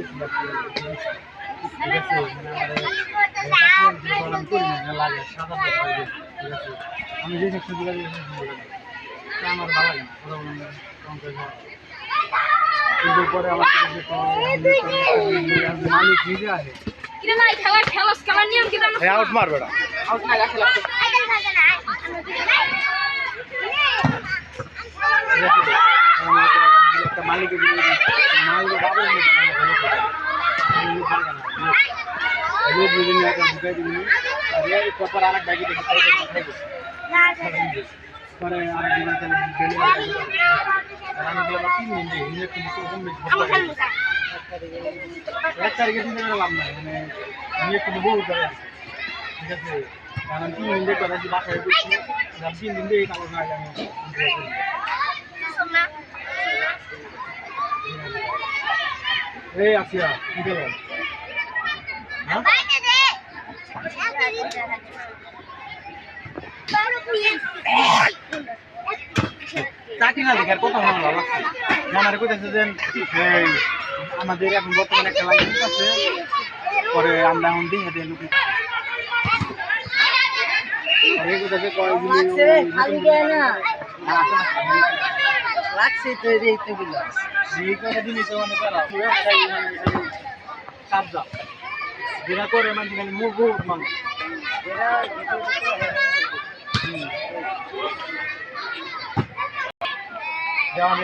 ঠিক আছে লাগে আমি যে সেক্টর আমার ভালো লাগে কিন্তু পরে আমার মালিক নিজে আসে আউট মারবে না আউট না একটা মালিকের পরে আরেক ব্যাগে পরে আরেক এক তারিখে চিন্তা করে লাভ নাই মানে নিয়ে কিন্তু বহু করে ঠিক আছে কারণ 3 দিন দিয়ে করা বাসায় 3 দিন দিয়ে কাগজ না জানি এই আসিয়া কি গেল চাকরি না দেখার কথা ভালো লাগছে আমার কইতেছে যে আমাদের এখন বর্তমানে একটা লাইসেন্স আছে পরে আমরা এখন দিয়ে দেন যেটা করে মানে মুখ মানুষ দেওয়া